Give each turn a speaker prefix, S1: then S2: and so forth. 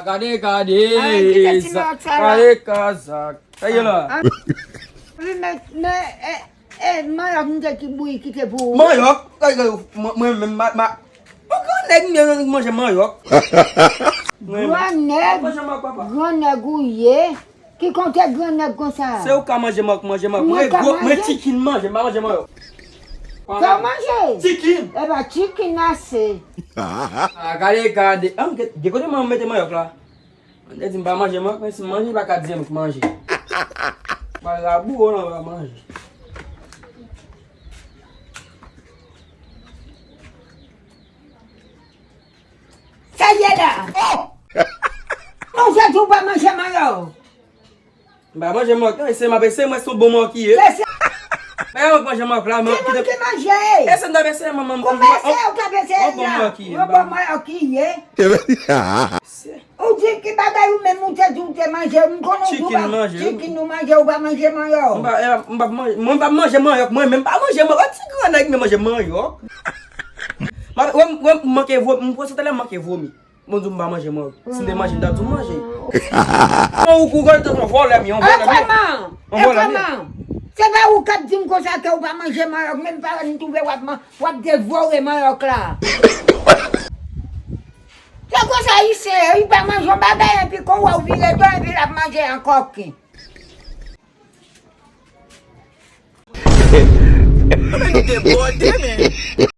S1: Cadê? Casa? Aí lá.
S2: Maior não tem que bui que te bu.
S1: Maior? Mas. O que é que manja maior?
S2: Grande gouillé. Que compte grande comme ça?
S1: C'est o que manja maior. Mas chicken manja maior.
S2: Quer manger?
S1: Chicken.
S2: É pra chicken nascer.
S1: Cadê? De quando eu meto maior lá? Onde é que vai manger maior? Mas manja vai cá dizer que manja. Mas a boa não vai manger.
S2: Sai là! Não sei tu vai manger maior.
S1: Vai manger maior. Esse é mais bom maior que eu. Vai manger maior lá, mano.
S2: Tem que manger.
S1: Essa não deve ser, mamãe.
S2: Comecei o cabeceiro.
S1: Vamos maior aqui.
S2: Vamos maior aqui, é? O dia que bagaio mesmo não tem que manger. Não conheço. Chicken não manger, vai manger maior.
S1: Não vai manger maior. Mãe, mesmo vai manger maior. Você não é que me manger maior? Mas eu manquei vou, não posso até manquei vou. Mas não vai manger maior. Se não manger, dá tudo manger. O Google tá não vou lá, minha.
S2: Comment? C'est pas où cap dit comme ça que on va manger maior, même pas nous trouver ou dévorer maior là. C'est quoi ça ici? Il va manger un bagage et puis qu'on va ouvrir les dents et puis il va manger encore qui?
S3: Boy, damn it.